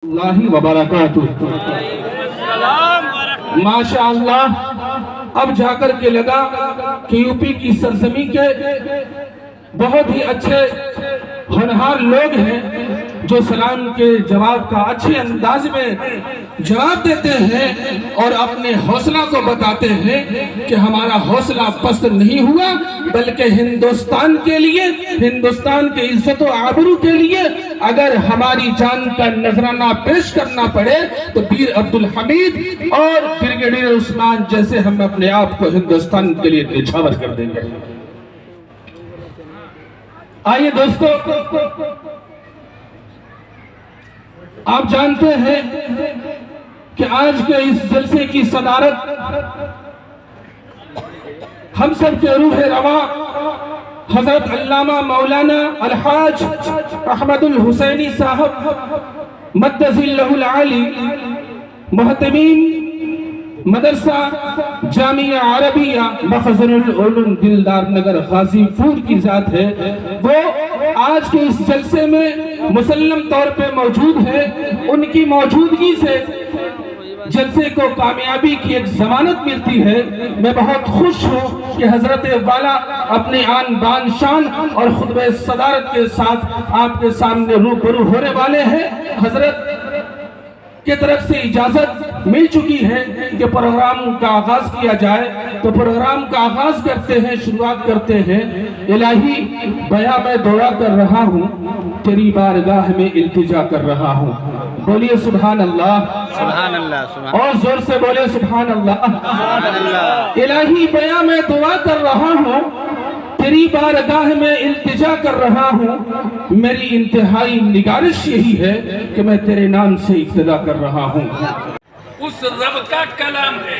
अल्लाह वबरकातुहू। माशाअल्लाह, अब जाकर के लगा कि यूपी की सरजमी के बहुत ही अच्छे होनहार लोग हैं जो सलाम के जवाब का अच्छे अंदाज में जवाब देते हैं और अपने हौसला को बताते हैं कि हमारा हौसला पस्त नहीं हुआ, बल्कि हिंदुस्तान के लिए, हिंदुस्तान के इज्जत और आबरू के लिए अगर हमारी जान का नजराना पेश करना पड़े तो वीर अब्दुल हमीद और ब्रिगेडियर उस्मान जैसे हम अपने आप को हिंदुस्तान के लिए निछावर कर देंगे। आइए दोस्तों, आप जानते हैं कि आज के इस जलसे की सदारत हम सब के रूह रवा हजरत अल्लामा मौलाना अलहाज अहमदुल हुसैनी साहब मद्दजिल्लहुल आली मुहतमीम मदरसा जामिया अरबिया मखज़नुल उलूम दिलदार नगर गाजीपुर की जात है। वो आज के इस जलसे में मुसल्लम तौर पे मौजूद है। उनकी मौजूदगी से जलसे को कामयाबी की एक जमानत मिलती है। मैं बहुत खुश हूँ कि हजरत वाला अपने आन बान शान और खुतबे सदारत के साथ आपके सामने रूबरू होने वाले हैं। हजरत की तरफ से इजाजत मिल चुकी है कि प्रोग्राम का आगाज किया जाए, तो प्रोग्राम का आगाज करते हैं, शुरुआत करते हैं। इलाही बया मैं दुआ कर रहा हूँ, तेरी बारगाह में इल्तिजा कर रहा हूँ। बोलिए सुभान अल्लाह, सुभान अल्लाह, सुभान और जोर से बोले सुभान अल्लाह। इलाही बया मैं दुआ कर रहा हूँ, तेरी बारगाह में इल्तिजा कर रहा हूँ। मेरी इंतहाई निगारिश यही है कि मैं तेरे नाम से इब्तिदा कर रहा हूँ। उस रब का कलाम है।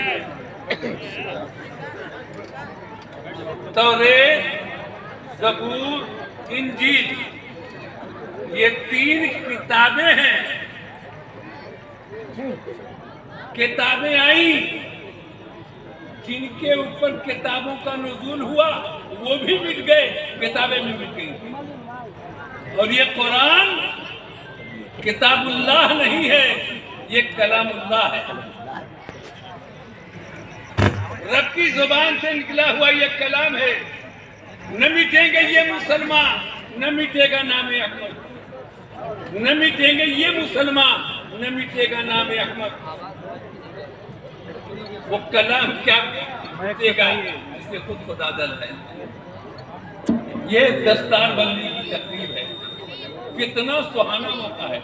तौरेत, ज़बूर, इंजील, ये 3 किताबें हैं। किताबें आई जिनके ऊपर किताबों का नुज़ूल हुआ, वो भी मिट गए, किताबें भी मिट गई। और ये कुरान किताबुल्लाह नहीं है, ये कलामुल्लाह है। रब की जुबान से निकला हुआ ये कलाम है। न मिटेंगे ये मुसलमान, न मिटेगा नाम अहमद। न मिटेंगे ये मुसलमान, न मिटेगा नाम अहमद। वो कलाम क्या मिटेगा, इससे खुद खुदादल है। ये दस्तार बंदी की तकरीब है। कितना सुहाना मौका है।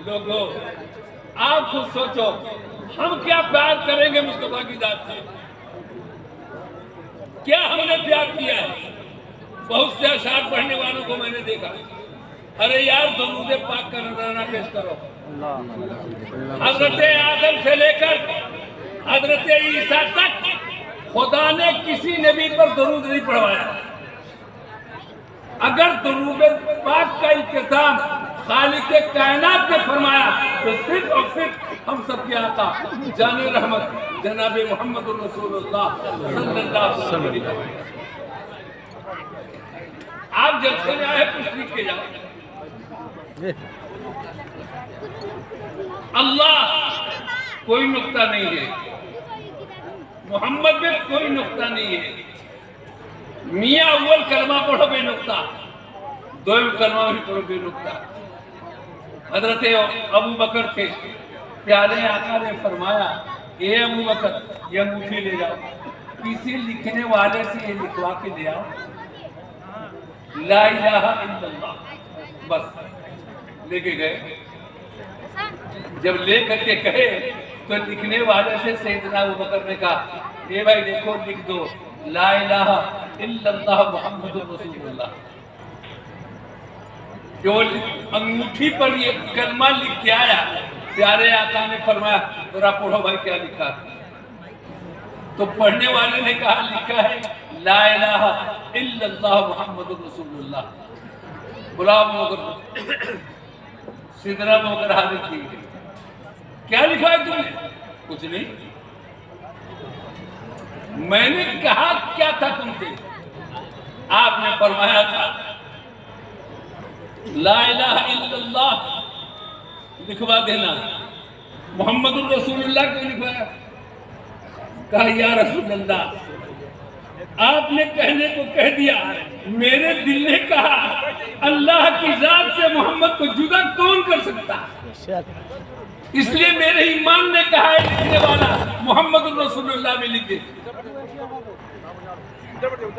लोगों, आप खुद सोचो, हम क्या प्यार करेंगे मुस्तफा की जात से? क्या हमने प्यार किया है? बहुत से अशार पढ़ने वालों को मैंने देखा, अरे यार दुरूद पाक का नजराना पेश करो। हजरत आदम से लेकर हजरत ईसा तक खुदा ने किसी नबी पर दुरूद नहीं पढ़वाया। अगर दुरूद पाक का इख्तिताम खालिक कायनात ने फरमाया तो सिर्फ और सिर्फ हम सबके आका जाने रहमत जनाबे मोहम्मद रसूलुल्लाह सल्लल्लाहु अलैहि वसल्लम। आप जलसे में आए, कुछ लिख के जाओ। अल्लाह कोई नुक्ता नहीं है, मोहम्मद में कोई नुक्ता नहीं है। मियाँ अव्वल कलमा पढ़ो बेनुक्ता, दोयम कलमा भी पढ़ो बेनुक्ता। हजरत अबू बकर थे, प्यारे आका ने फरमाया, ए अबू बकर, ये अंगूठी ले जाओ, किसी लिखने वाले से ये लिखवा के ले आओ, ला इलाहा इल्लल्लाह। बस लेके गए। जब ले करके कहे तो लिखने वाले से सैयदना अबू बकर ने कहा, ए भाई देखो, लिख दो ला इलाहा इल्लल्लाह मुहम्मदुर रसूलुल्लाह। जो अंगूठी पर ये कलमा लिख के आया, प्यारे आका ने फरमाया, जरा पढ़ो भाई क्या लिखा। तो पढ़ने वाले ने कहा, लिखा है ला इलाहा इल्लल्लाह मुहम्मदुर रसूलुल्लाह। गुलाम होकर सिदरा होकर हाजिर की, क्या लिखा है तुमने? कुछ नहीं। मैंने कहा क्या था तुमसे? आपने फरमाया था ला इलाहा इल्लल्लाह लिखवा देना। मोहम्मद रसूलुल्लाह क्यों लिखवाया? कहा या रसूलल्लाह, आपने कहने को कह दिया, मेरे दिल ने कहा अल्लाह की जात से मोहम्मद को जुदा कौन कर सकता है, इसलिए मेरे ईमान ने कहा है लिखने वाला मोहम्मद रसूलुल्लाह में लिखे।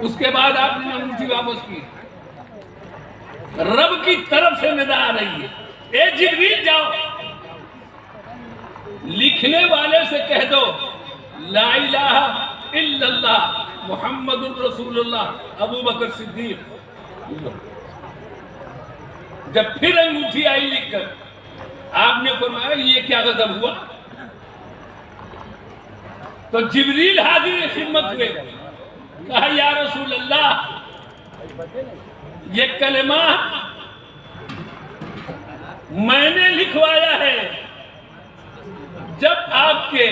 उसके बाद आपने अंगूठी वापस की। रब की तरफ से निदा आ रही है, ए जिब्रील जाओ लिखने वाले से कह दो ला इलाहा इल्लल्लाह मुहम्मदुर रसूलुल्लाह अबू बकर सिद्दीक। जब फिर अंगूठी आई लिखकर, आपने फरमाया ये क्या गजब हुआ? तो जिब्रील हाजिर खिदमत हुए, कहा या रसूल अल्लाह, ये कलमा मैंने लिखवाया है जब आपके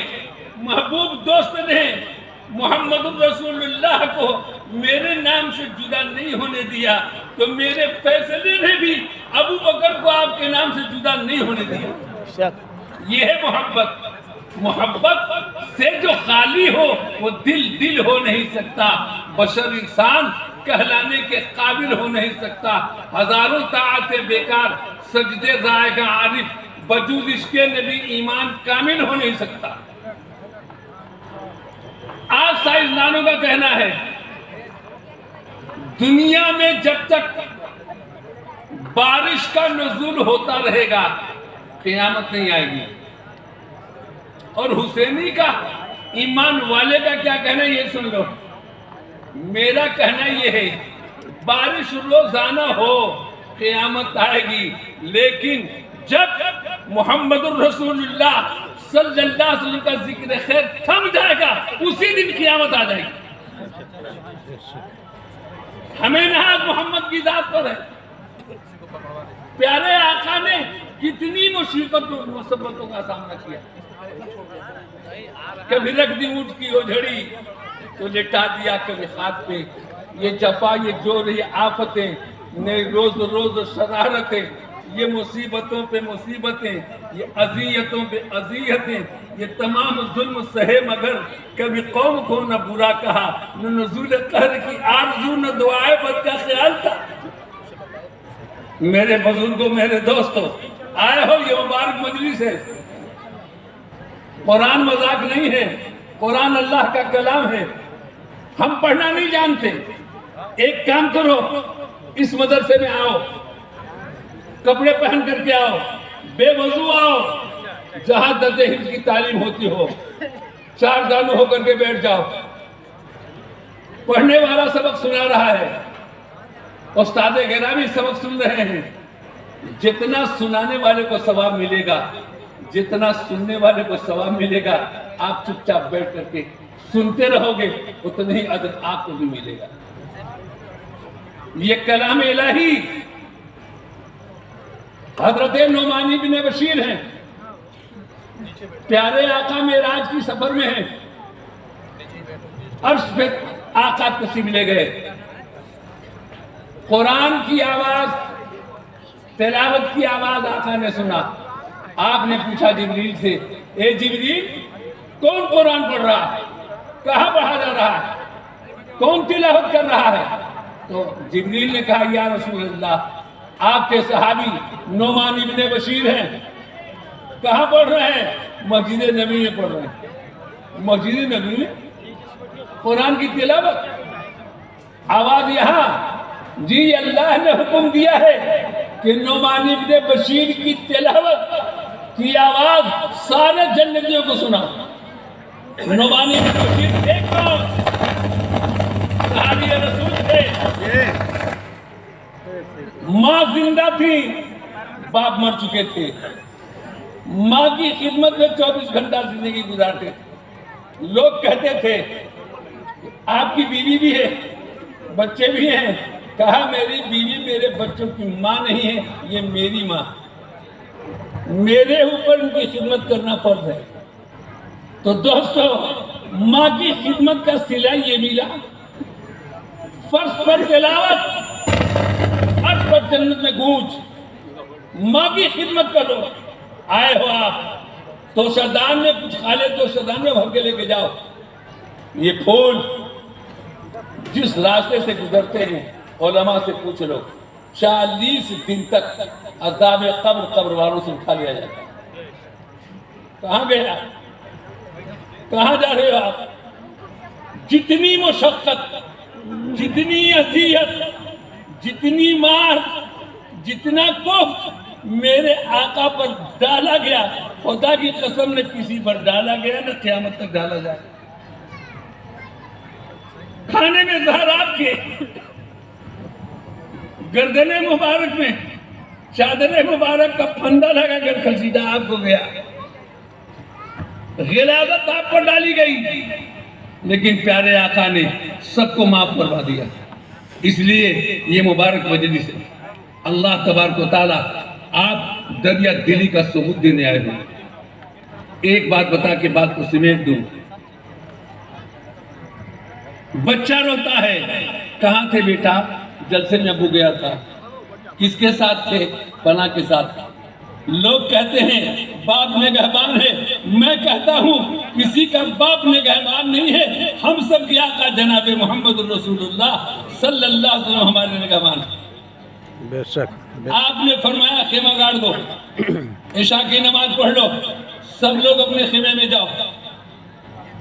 महबूब दोस्त ने मोहम्मद रसूलुल्लाह को मेरे नाम से जुदा नहीं होने दिया, तो मेरे फैसले ने भी अबू बकर को आपके नाम से जुदा नहीं होने दिया। ये है मोहब्बत। मोहब्बत से जो खाली हो वो दिल हो नहीं सकता, बशर इंसान कहलाने के काबिल हो नहीं सकता। हजारों ताअते बेकार, सजदे जाएगा आरिफ, वजूद इसके नबी ईमान कामिल हो नहीं सकता। आज साइंसदानों का कहना है दुनिया में जब तक बारिश का नुज़ूल होता रहेगा क़यामत नहीं आएगी। और हुसैनी का ईमान वाले का क्या कहना है ये सुन लो। मेरा कहना ये है बारिश रोजाना हो क़यामत आएगी, लेकिन जब मोहम्मदुर रसूलुल्लाह सल्लल्लाहु अलैहि वसल्लम का जिक्र खैर थम जाएगा उसी दिन क़यामत आ जाएगी। हमें नाज मोहम्मद की जात पर है। प्यारे आका ने कितनी मुसीबतों का सामना किया। कभी रख दी ऊंट की ओझड़ी तो लेटा दिया कभी हाथ पे। ये जफा, ये जोर, ये आफतें, ने रोज रोज शरारतें, ये मुसीबतों पे मुसीबतें, ये अजियतों पे अजियतें, ये तमाम जुल्म सहे मगर कभी कौम को न बुरा कहा, न नुज़ूल कहर की आरज़ू, न दुआए बद का ख्याल था। मेरे बुजुर्गों, मेरे दोस्तों, आए हो ये मुबारक मजलिस है। कुरान मजाक नहीं है, कुरान अल्लाह का कलाम है। हम पढ़ना नहीं जानते, एक काम करो, इस मदरसे में आओ, कपड़े पहन करके आओ, बेवजू आओ, जहां दर्ज हिफ्ज़ की तालीम होती हो, चार दानू होकर के बैठ जाओ। पढ़ने वाला सबक सुना रहा है, उस्ताद गिरामी सबक सुन रहे हैं। जितना सुनाने वाले को सवाब मिलेगा, जितना सुनने वाले को सवाब मिलेगा, आप चुपचाप बैठ करके सुनते रहोगे उतना ही अदर आपको भी मिलेगा। ये कलाम इलाही हजरत नोमानी बिन बशीर हैं, प्यारे आका मेराज की सफर में हैं, अर्श पे आका तशरीफ ले गए। कुरान की आवाज, तिलावत की आवाज आका ने सुना। आपने पूछा जिब्रील से, ए जिब्रील कौन कुरान पढ़ रहा है, कहाँ पढ़ा जा रहा है, कौन तिलावत कर रहा है? तो जिब्रील ने कहा या रसूल अल्लाह, आपके सहाबी नोमान इब्ने बशीर हैं। कहाँ पढ़ रहे हैं? मस्जिद नबी में पढ़ रहे हैं। मस्जिद नबी में कुरान की तिलावत। आवाज यहाँ, जी अल्लाह ने हुक्म दिया है कि नोमान इब्ने बशीर की तिलावत की आवाज सारे जन्नतियों को सुनाओ। नोमान इब्ने बशीर एक सहाबी रसूल थे, माँ जिंदा थी, बाप मर चुके थे। माँ की खिदमत में 24 घंटा जिंदगी गुजारते थे। लोग कहते थे आपकी बीवी भी है, बच्चे भी हैं। कहा मेरी बीवी मेरे बच्चों की माँ नहीं है, ये मेरी माँ, मेरे ऊपर उनकी खिदमत करना फर्ज है। तो दोस्तों, माँ की खिदमत का सिला ये मिला। फर्श पर तिलावत, अर्श पर जन्नत में गूंज। माँ की खिदमत करो, आए हो आप तो शदान में कुछ खा ले तो शदान में भर के लेके जाओ। ये फूल जिस रास्ते से गुजरते हैं उलमा से पूछ लो, 40 दिन तक अज़ाब कब्र वालों से उठा लिया जाता है। कहाँ गया, कहाँ जा रहे हो आप? जितनी मुशक्कत, जितनी अज़ियत, जितनी मार, जितना कोफ्त मेरे आका पर डाला गया, खुदा की कसम ने किसी पर डाला गया न क़यामत तक डाला जाए। खाने में ज़हरात के, गर्दने मुबारक में चादर मुबारक का फंदा लगा कर खसीदा आपको गया, गिलादत आप पर डाली गई, लेकिन प्यारे आका ने सबको माफ करवा दिया। इसलिए ये मुबारक मजलिस है। अल्लाह तबारक व तआला आप दरिया दिली का सबूत देने आए हो। एक बात बता के बात को सिमेट दूं, बच्चा रोता है, कहाँ थे बेटा? जलसे में अबू गया था। किसके साथ थे? फला के साथ। लोग कहते हैं बाप निगहबान है, मैं कहता हूँ किसी का बाप निगहबान नहीं है, हम सब के आका जनाब मोहम्मद रसूलुल्लाह सल्लल्लाहु अलैहि वसल्लम हमारे निगहबान। बेशक आपने फरमाया खेमा गाड़ दो, इशा की नमाज पढ़ लो, सब लोग अपने खेमे में जाओ।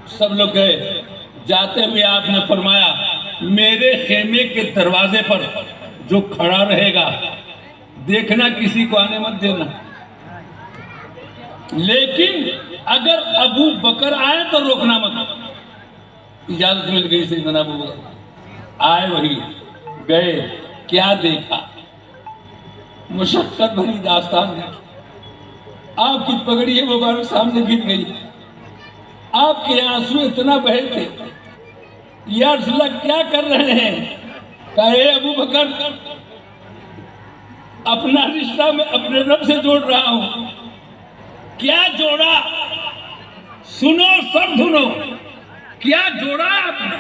सब लोग गए। जाते हुए आपने फरमाया मेरे खेमे के दरवाजे पर जो खड़ा रहेगा देखना, किसी को आने मत देना, लेकिन अगर अबू बकर आए तो रोकना मत। इजाजत मिल गई से अबू बकर आए, वही गए। क्या देखा? मुशक्कत भरी दास्तान देखी। आपकी पगड़ी मुबारक सामने गिर गई, आपके आंसू इतना बहे थे, या रसूलल्लाह क्या कर रहे हैं? कहे अबू बकर अपना रिश्ता मैं अपने रब से जोड़ रहा हूं। क्या जोड़ा? सुनो सब सुनो, क्या जोड़ा आपने?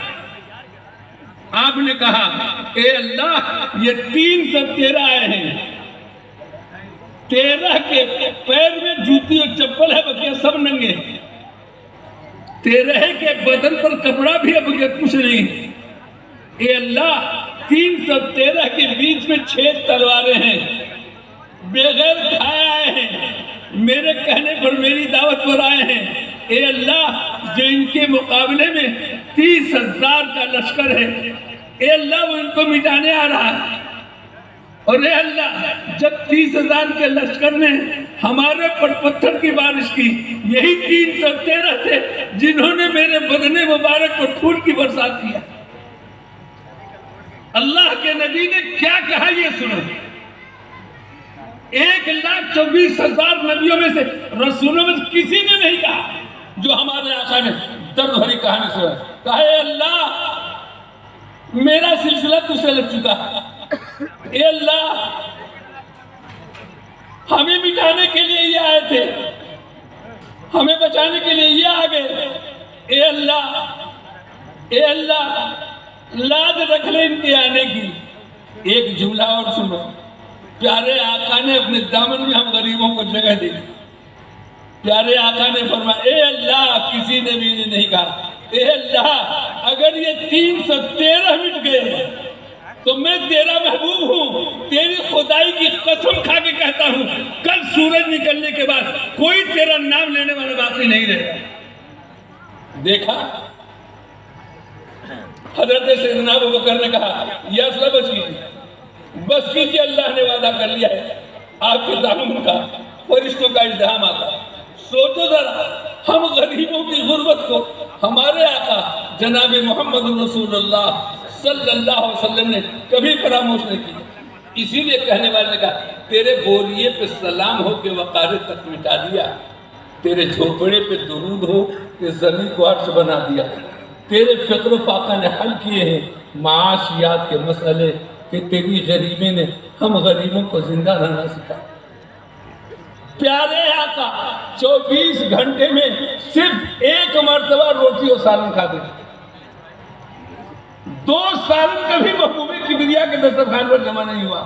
आपने कहा ए अल्लाह ये 313 आए हैं, 13 के पैर में जूती और चप्पल है, बच्चे सब नंगे। 13 के बदन पर कपड़ा भी अब कुछ नहीं। ए अल्लाह 313 के बीच में 6 तलवारें हैं, बेगैर खाए आए हैं, मेरे कहने पर मेरी दावत पर आए हैं। ए अल्लाह जो इनके मुकाबले में 30,000 का लश्कर है, ए अल्लाह वो इनको मिटाने आ रहा है। और ए अल्लाह जब 30,000 के लश्कर ने हमारे पर पत्थर की बारिश की, यही 313 थे जिन्होंने मेरे बदने मुबारक पर खून की बरसात किया। अल्लाह के नबी ने क्या कहा ये सुनो। 1,24,000 नबियों में से, रसूलों में किसी ने नहीं कहा जो हमारे आका ने दर्द भरी कहानी सुना। कहे अल्लाह मेरा सिलसिला तुझसे लग चुका, ए अल्लाह हमें मिटाने के लिए ये आए थे, हमें बचाने के लिए ये आ गए। ए अल्लाह लाज रख ले इनके आने की। एक जुमला और सुनो, प्यारे आका ने अपने दामन में हम गरीबों को जगह दी। प्यारे आका ने फरमाया ए अल्लाह, किसी ने भी नहीं कहा ए अल्लाह अगर ये 313 मिट गए तो मैं तेरा महबूब हूँ, तेरी खुदाई की कसम खा के कहता हूँ कल सूरज निकलने के बाद कोई तेरा नाम लेने वाला बाकी नहीं रहेगा। देखा हजरत सैयदना अबू बकर ने कहा या बस कीजिए, अल्लाह ने वादा कर लिया है आपके दामन का फरिश्तों का इल्जाम आता। सोचो जरा, हम गरीबों की गुर्बत को हमारे आका जनाब मोहम्मद रसूलुल्लाह सल्लल्लाहु अलैहि वसल्लम ने कभी फरामोश नहीं की। इसीलिए कहने वाले ने कहा तेरे बोरिए पे सलाम हो के वकारे तक मिटा दिया, तेरे झोपड़े पे दुरूद हो के जमीन को अर्श बना दिया, तेरे फिक्र फाका ने हल किए हैं माशियात के मसले कि तेरी गरीबी ने हम गरीबों को जिंदा रहना सिखा। प्यारे आका 24 घंटे में सिर्फ एक मर्तबा रोटी और सालन खाते थे। 2 सालन कभी महबूबे किबरिया के दस्तरखान पर जमा नहीं हुआ।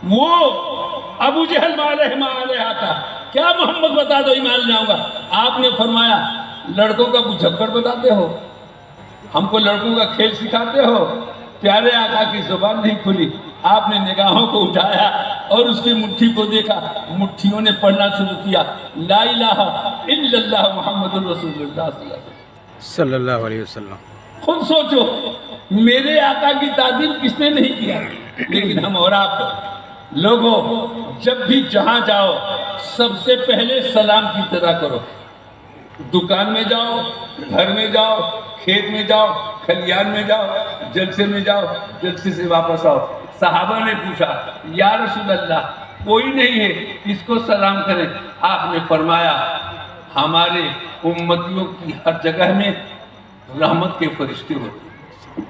वो अबू जहल माले आता क्या मोहम्मद बता दो, ईमान लाऊंगा। आपने फरमाया लड़कों का बुझक्कड़ बताते हो, हमको लड़कों का खेल सिखाते हो। प्यारे आका की जुबान नहीं खुली, आपने निगाहों को उठाया और उसकी मुट्ठी को देखा। मुट्ठियों ने पढ़ना शुरू किया, ला इलाहा इल्लल्लाह मुहम्मदुर रसूलुल्लाह सल्लल्लाहु अलैहि वसल्लम। खुद सोचो, मेरे आका की तादीम किसने नहीं किया, लेकिन हम और आप लोगों जब भी जहां जाओ सबसे पहले सलाम की तरह करो। दुकान में जाओ, घर में जाओ, खेत में जाओ, खलियान में जाओ, जलसे में जाओ, जलसे से वापस आओ। सहाबा ने पूछा, या रसूल अल्लाह कोई नहीं है किसको सलाम करें? आपने फरमाया हमारे उम्मतियों की हर जगह में रहमत के फरिश्ते होते,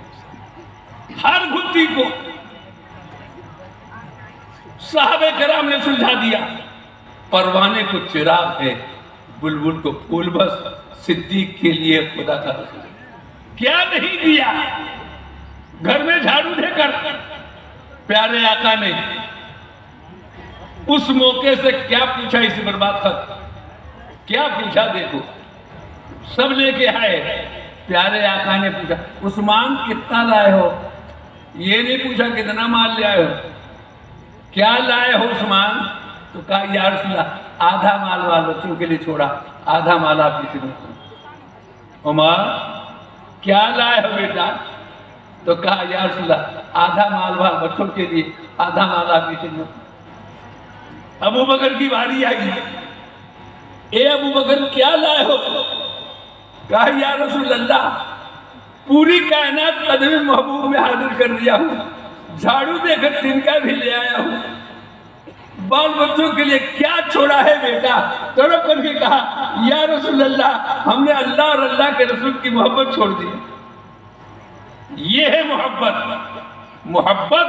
हर गुत्ती को। साहबे कराम ने सुलझा दिया, परवाने को चिराग है, बुलबुल को फूल, बस सिद्दीक के लिए खुदा का रसूल। क्या नहीं दिया? घर में झाड़ू देकर प्यारे आका ने उस मौके से क्या पूछा, इस बर्बाद खत क्या पूछा देखो, सब लेके आए। प्यारे आका ने पूछा, उस्मान कितना लाए हो? ये नहीं पूछा कितना माल ले आए हो, क्या लाए हो उस्मान? तो कहा या रसूल अल्लाह आधा माल वाल बच्चों के लिए छोड़ा, आधा माल आपकी खिदमत में। उमर क्या लाए हो बेटा? तो कहा या रसूल अल्लाह आधा माल वाल बच्चों के लिए, आधा माल आपकी खिदमत में। अबू बकर की बारी आई, ए अबू बकर क्या लाए हो? कहा या रसूल अल्लाह पूरी कायनात कदम महबूब में हाजिर कर दिया हूँ, झाड़ू देकर तिनका भी ले आया हूँ, बाल बच्चों के लिए क्या छोड़ा है बेटा? तड़प करके कहा या रसूल अल्लाह हमने अल्लाह और अल्लाह के रसूल की मोहब्बत छोड़ दी। ये है मोहब्बत। मोहब्बत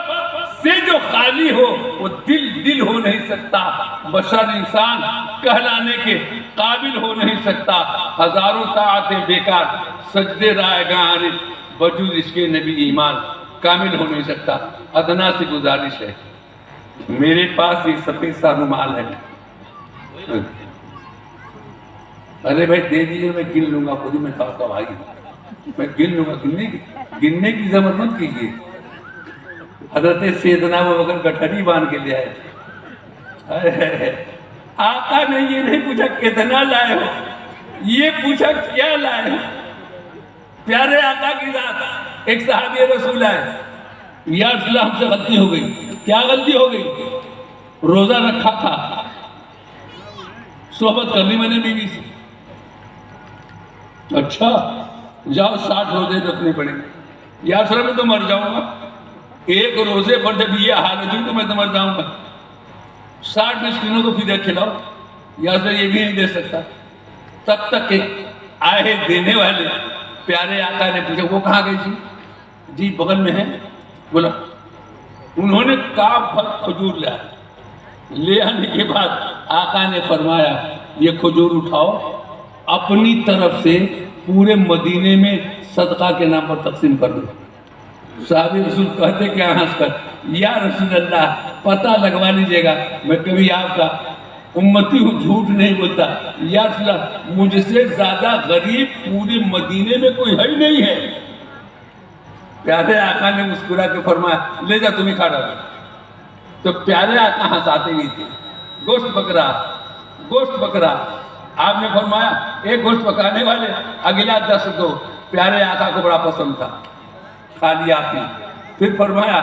से जो खाली हो वो दिल दिल हो नहीं सकता, बशर इंसान कहलाने के काबिल हो नहीं सकता। हजारों ताअतें बेकार, सजदे रायगान वजूद इसके नबी ईमान कामिल हो नहीं सकता। अदना से गुजारिश है, मेरे पास ये सफेद सा रुमाल है, अरे भाई दे दीजिए, मैं गिन लूंगा, खुद ही मैं खाता भाई, मैं गिन लूंगा। गिनने की जरूरत मत कीजिए। हजरत सैयदना अबू बकर गठरी बांध के ले आए। आका ने ये नहीं पूछा कितना लाए हो, ये पूछा क्या लाए हो। प्यारे आका की जात एक सहाबी रसूल आए, या रसूल अल्लाह हमसे गलती हो गई। क्या गलती हो गई? रोजा रखा था, सोहबत कर ली मैंने बीवी से। अच्छा जाओ 60 रोजे रखने पड़ेंगे। या रसूल मैं तो मर जाऊंगा, एक रोजे पर जब ये हालत हुई तो मैं तो मर जाऊंगा। 60 मिस्किनों को फिर खिलाओ। या रसूल ये भी नहीं दे सकता। तब तक आए देने वाले प्यारे आका ने पूछा वो कहाँ गई थी? जी बगल में है। बोला उन्होंने काफ भर खजूर लाया, ले आने के बाद आका ने फरमाया ये खजूर उठाओ, अपनी तरफ से पूरे मदीने में सदका के नाम पर तकसीम कर दो। साहबी रसूल कहते क्या हंस कर, या रसूल अल्लाह पता लगवा लीजिएगा, मैं कभी आपका उम्मती हूँ, झूठ नहीं बोलता। या रसूल अल्लाह मुझसे ज्यादा गरीब पूरे मदीने में कोई है ही नहीं है। प्यारे आका ने मुस्कुरा के फरमाया ले जा तुम्हें खा डालो। तो प्यारे आका हंसाते ही थे। गोश्त बकरा, गोश्त बकरा। आपने फरमाया एक गोश्त पकाने वाले अगला 10 दो। प्यारे आका को बड़ा पसंद था, खा लिया आपने। फिर फरमाया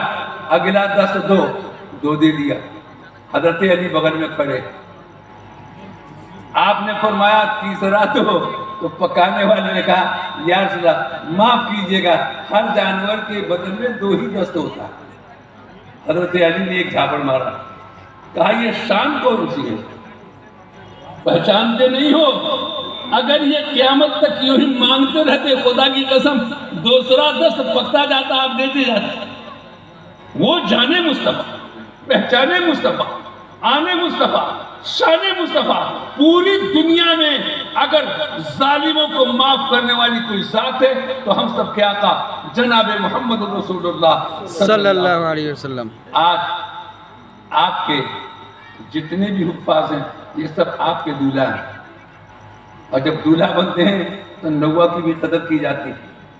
अगला 10 दो दे दिया। हजरत अली बगल में खड़े। आपने फरमाया तीसरा तो पकाने वाले ने कहा या रसूल अल्लाह माफ कीजिएगा, हर जानवर के बदन में 2 ही दस्त होता है। हजरत अली ने एक झापड़ मारा, कहा ये शान कौन सी है, पहचानते नहीं हो? अगर ये क़यामत तक यूं ही मांगते रहते, खुदा की कसम दूसरा दस्त पकता जाता, आप देते जाते। वो जाने मुस्तफा, पहचाने मुस्तफा, आने मुस्तफा, शाने मुस्तफा। पूरी दुनिया में अगर जालिमों को माफ करने वाली कोई जात है तो हम सब के आका जनाब मोहम्मद रसूलुल्लाह सल्लल्लाहु अलैहि वसल्लम। आज आपके जितने भी हुफ्फाज हैं ये सब आपके दूल्हा हैं। और जब दूल्हा बनते हैं तो नौवा की भी कदर की जाती,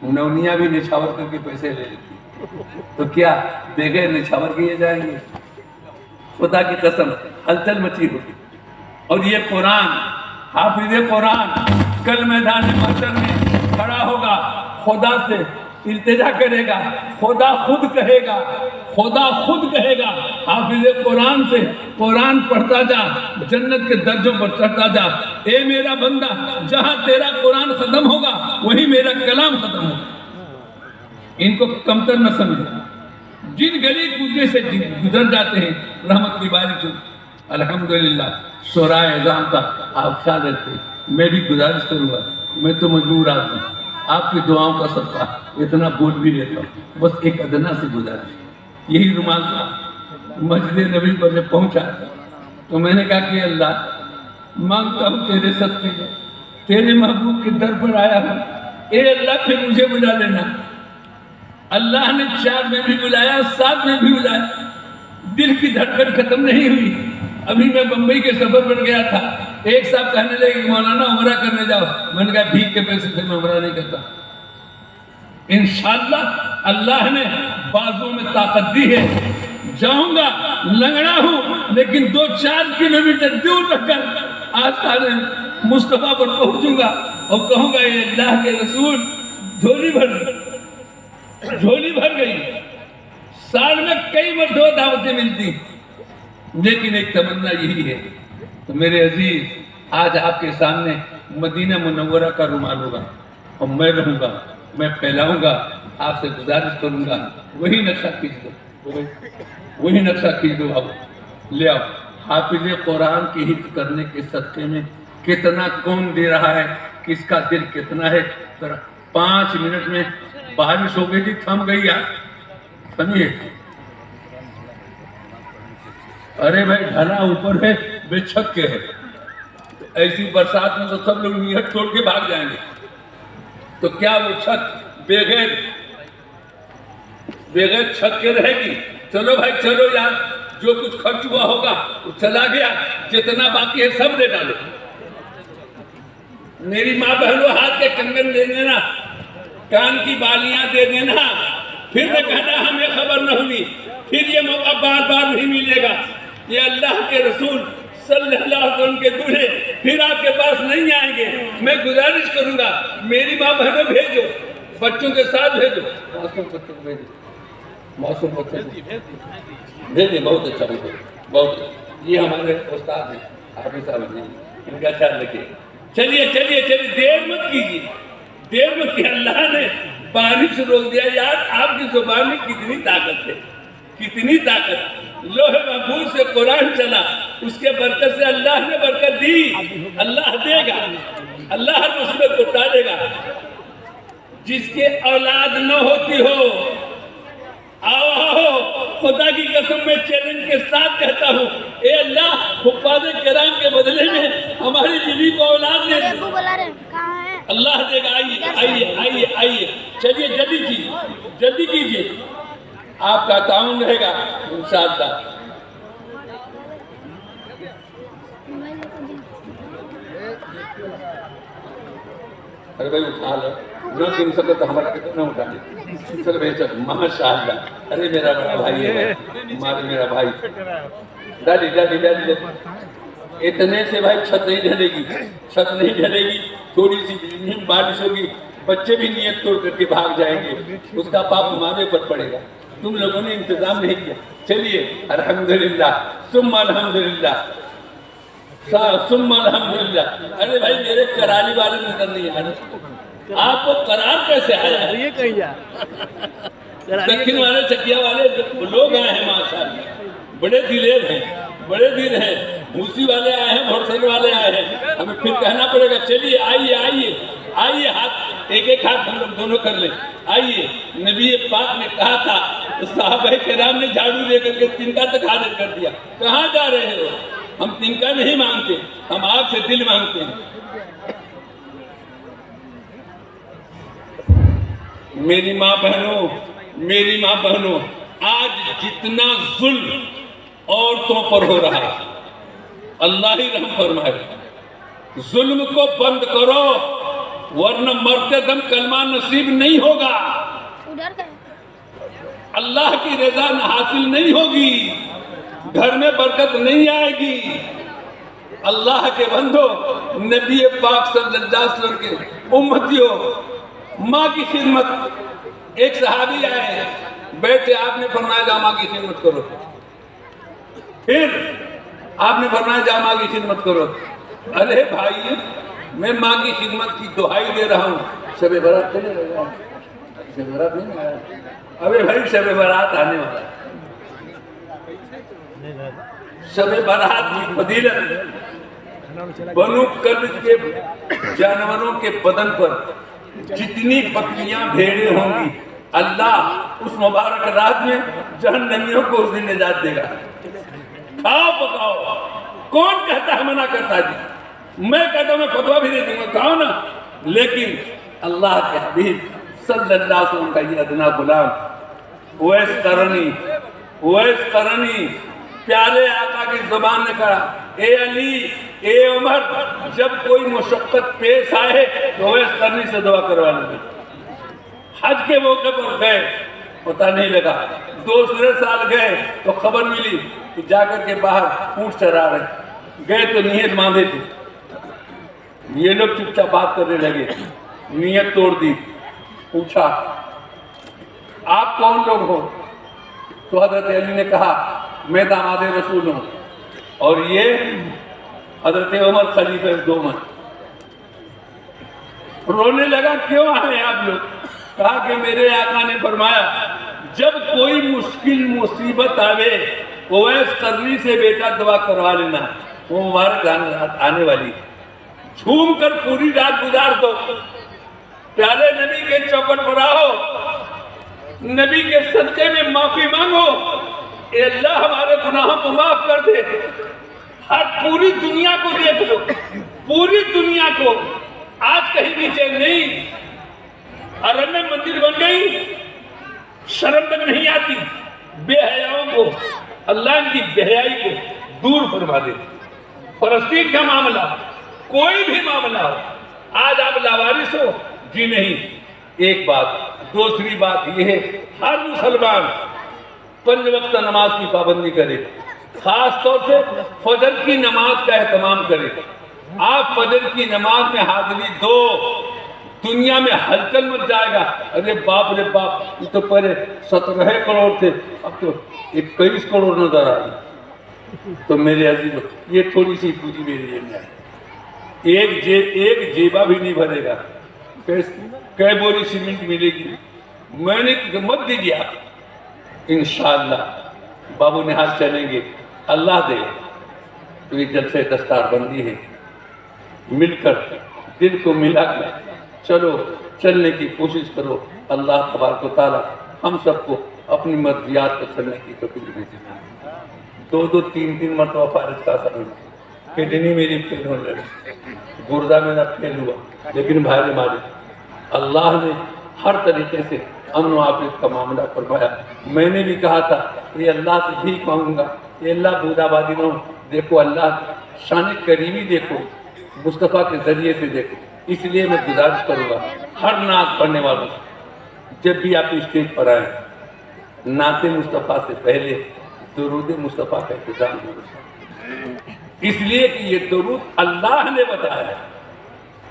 नौनिया भी निछावर करके पैसे ले लेती। तो क्या बगैर निछावर किए जाएंगे? खुदा की कसम हलचल मची होगी। और ये कुरान, हाफिज़ कुरान कल मैदान महशर में खड़ा होगा, खुदा से इल्तिजा करेगा, खुदा खुद कहेगा, खुदा खुद कहेगा हाफिज़ कुरान से, कुरान पढ़ता जा, जन्नत के दर्जों पर चढ़ता जा। ए मेरा बंदा, जहां तेरा कुरान खत्म होगा वहीं मेरा कलाम खत्म होगा। इनको कमतर न समझो। जिन गली कूचे से गुजर जाते हैं रहमत की बारिश हो, अल्हम्दुलिल्लाह शोराए एज़ाम का आप ख्याल रखते। मैं भी गुजारिश करूँगा, मैं तो मजबूर आदमी, आपकी दुआओं का सदका इतना बोल भी लेता हूँ, बस एक अदना से गुजारिश। यही रुमाल था, मस्जिद नबी पर जब पहुँचा तो मैंने कहा कि अल्लाह मांगता हूँ तेरे सदके में, तेरे महबूब के दर पर आया हूँ, ए अल्लाह फिर मुझे बुला लेना। अल्लाह ने 4 में भी बुलाया, 7 में भी बुलाया, दिल की धड़कन खत्म नहीं हुई। अभी मैं बम्बई के सफर पर गया था, एक साहब कहने लगे मौलाना उमरा करने जाओ। मैंने कहा भीख के पैसे से मैं उमरा नहीं करता। इंशाअल्लाह अल्लाह ने बाजू में ताकत दी है, जाऊंगा, लंगड़ा हूं लेकिन 2-4 किलोमीटर दूर रखकर आस्ताने मुस्तफा पर पहुंचूंगा और कहूंगा ये अल्लाह के रसूल झोली भर गई। साल में कई मरतबा दावतें मिलती, लेकिन एक तमन्ना यही है। तो मेरे अजीज, आज आपके सामने मदीना मुनव्वरा का रुमाल होगा और मैं रहूंगा, मैं फैलाऊंगा, आपसे गुजारिश करूंगा वही नक्शा खींच दो, वही नक्शा खींच दो, अब ले आओ। हाफिज़ कुरान की हिफ्ज़ करने के सदक़े में कितना कौन दे रहा है, किसका दिल कितना है। 5 मिनट में बारिश हो गई थी, थम गई यार, थमिए। अरे भाई ढला ऊपर है, बेछत के है, तो ऐसी बरसात में तो सब लोग नियत छोड़ के भाग जाएंगे। तो क्या वो छत बगैर छत के रहेगी? चलो भाई चलो यार, जो कुछ खर्च हुआ होगा वो चला गया, जितना बाकी है सब दे डालो। मेरी माँ बहनों, हाथ के कंगन दे देना, कान की बालियां दे देना, फिर न कहना हमें खबर न हुई, फिर ये मौका बार बार नहीं मिलेगा। ये अल्लाह के रसूल सल्लल्लाहु अलैहि वसल्लम के दूल्हे फिर आपके पास नहीं आएंगे। मैं गुजारिश करूंगा, मेरी माँ बहनों भेजो, बच्चों के साथ भेजो, मासूम बच्चों को भेजो, मासूम बच्चों को भेजिए, बहुत अच्छा भेजो, बहुत अच्छा। ये हमारे उस्ताद हैं, हाफिज़ साहब जी, इनका ख्याल रखिए। चलिए चलिए चलिए, देर मत कीजिए, देर मत कीजिए। अल्लाह ने बारिश रोक दिया। यार आपकी जुबान में कितनी ताकत है, कितनी ताकत। लोहे महफूज से कुरान चला, उसके बरकत से अल्लाह ने बरकत दी। अल्लाह देगा, अल्लाह हर मुसीबत को टालेगा। जिसके औलाद न होती हो, आओ खुदा की कसम में चैलेंज के साथ कहता हूँ, ए अल्लाह हुफ़ाज़े किराम के बदले में हमारी बीवी को औलाद दे दे। अल्लाह देगा। आइए आइए आइए आइए, चलिए जल्दी कीजिए, जल्दी कीजिए, आपका ताउन रहेगा इंशाअल्लाह। अरे भाई उठा लो, न गिन सके तो हमारा कितना उठा ले। चल भाई चल, माशाअल्लाह। अरे मेरा बड़ा भाई है, हमारे मेरा भाई, डाली डाली डाली। इतने से भाई छत नहीं ढलेगी, छत नहीं ढलेगी, थोड़ी सी बारिश होगी, बच्चे भी नियत तोड़ करके भाग जाएंगे, उसका पाप हमारे ऊपर पड़ेगा। तुम लोगों ने इंतजाम नहीं किया। चलिए अल्हम्दुलिल्लाह, सुम्मा अल्हम्दुलिल्लाह, सुम्मा अल्हम्दुलिल्लाह। अरे भाई मेरे करारी वाले नजर नहीं आ रहे, आपको करार कैसे आया? ये कहिए दक्षिण वाले चकिया वाले लोग आए हैं माशाअल्लाह, बड़े दिलेर हैं, बड़े दिल हैं। मूसी वाले आए हैं, मोटरसाइकिल वाले आए हैं, हमें फिर कहना पड़ेगा चलिए आइए आइए आइए, हाथ एक एक हाथ हम लोग दोनों कर लें। आइए, नबी पाक ने कहा था, तो साहबा किराम ने झाड़ू लेकर के तिनका तक हाजिर कर दिया। कहाँ जा रहे हो? हम तिनका नहीं मांगते, हम आपसे दिल मांगते हैं। मेरी माँ बहनों, मेरी माँ बहनों, आज जितना जुल्म औरतों पर हो रहा है, अल्लाह ही रहम फरमाए। जुल्म को बंद करो वरना मरते दम कलमा नसीब नहीं होगा, अल्लाह की रजा हासिल नहीं होगी, घर में बरकत नहीं आएगी। अल्लाह के बंदो, नबी पाक सल्लल्लाहु अलैहि वसल्लम के उम्मतियों, माँ की खिदमत। एक सहाबी आए, बैठे, आपने फरमाया जा माँ की खिदमत करो। फिर आपने फरमाया जा माँ की खिदमत करो। अरे भाई, मैं माँ की खिदमत की दुहाई दे रहा हूँ, शब बारात चले गए, शब बारात नहीं आया। अबे भाई, शब बारात आने वाला है। शब बारात की फजीलत बनु कल्ब के जानवरों के बदन पर जितनी बकरियां भेड़ें होंगी, अल्लाह उस मुबारक रात में जहन्नमियों को उस दिन निजात देगा। खाओ पकाओ, कौन कहता है मना करता है जी? मैं कहता हूं मैं फतवा भी दे दूंगा, खाओ ना। लेकिन अल्लाह के हबीब सल्लल्लाहु अलैहि वसल्लम का ये अदना गुलाम उवैस करनी प्यारे आका की जुबान ने कहा, ए अली, ए उमर, जब कोई मुशक्कत पेश आए तो उवैस करनी से दुआ करवा लेंगे। हज के मौके पर गए, पता नहीं लगा, दूसरे साल गए तो खबर मिली कि जाकर के बाहर ऊंट चरा रहे। गए तो नियत बांधे थे, ये लोग चुपचाप बात करने लगे, नियत तोड़ दी। पूछा, आप कौन लोग हो? तो हजरत अली ने कहा, मैं दामाद रसूल हूं और ये हजरत उमर खलीफे दोमन। रोने लगा, क्यों आए आप लोग? कहा कि मेरे आका ने फरमाया, जब कोई मुश्किल मुसीबत आवे, उवैस करनी से बेटा दुआ करवा लेना, वो मुबारक आने वाली। झूम कर पूरी रात गुजार दो, प्यारे नबी के चौखट पर आओ, नबी के सदके में माफी मांगो, ए अल्लाह हमारे गुनाहों को माफ कर दे। हर पूरी दुनिया को देख लो, पूरी दुनिया को आज कहीं भी चैन नहीं। अरब में मंदिर बन गई, शर्म तक नहीं आती। बेहयाओं को अल्लाह की बेहयाई को दूर फरमा दे। फलस्तीन का मामला, कोई भी मामला हो, आज आप लावारिस हो जी नहीं। एक बात, दूसरी बात यह है, हर मुसलमान 5 वक्त नमाज की पाबंदी करे, खास तौर से फजर की नमाज का एहतमाम करे। आप फजर की नमाज में हाजिरी दो, दुनिया में हलचल मच जाएगा। अरे बाप रे बाप, ये तो पहले 17 करोड़ थे, अब तो 21 करोड़ नजर आ रही। तो मेरे अजीजों, ये थोड़ी सी पूंजी मेरे जेब में आई, एक जेबा भी नहीं भरेगा। कै बोरी सीमेंट मिलेगी? मैंने मत दीजिए आप, इंशाअल्लाह बाबू निहाल चलेंगे, अल्लाह दे तो ये जलसे दस्तारबंदी है। मिलकर दिल को मिलाकर चलो, चलने की कोशिश करो। अल्लाह तबारक व तआला हम सबको अपनी मर्जियात पर चलने की तौफीक दे। 2-2, 3-3 मरतबा फारिज का असर हुआ, किडनी मेरी फेल होने लगी, गुर्दा मेरा फेल हुआ, लेकिन भाई मालिक अल्लाह ने हर तरीके से अमन व आफियत का मामला फरमाया। मैंने भी कहा था, ये अल्लाह से भी मांगूंगा, ये अल्लाह बूदाबादी न हो। देखो अल्लाह शान करीमी, देखो मुस्तफ़ा के जरिए से देखो। इसलिए मैं गुजारिश करूँगा हर नात पढ़ने वालों से, जब भी आप स्टेज पर आए, नाते मुस्तफ़ा से पहले दुरूद मुस्तफ़ा का इंतजाम करो। इसलिए कि ये दुरूद अल्लाह ने बताया है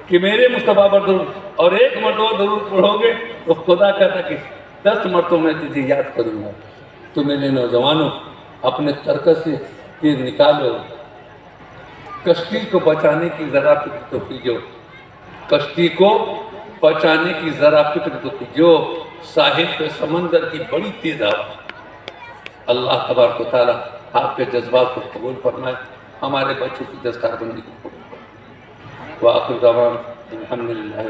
कि मेरे मुस्तफ़ा पर दुरूद, और 1 मरतबा दुरूद पढ़ोगे तो खुदा कहता कि 10 मरतबा मैं तुझे याद करूँगा। तो मेरे नौजवानों, अपने तरकस से तीर निकालो, कश्ती को बचाने की जरा फिक्र तो कीजिए, कश्ती को बचाने की जरा फिक्र तो कीजिए। साहिल पे समंदर की बड़ी तेज आवाज़। अल्लाह तबारक व तआला आपके जज्बात को कबूल फरमाए, हमारे बच्चों की दस्तारबंदी को कबूल फरमाए। वाखिर दवाम अल्हम्दुलिल्लाह।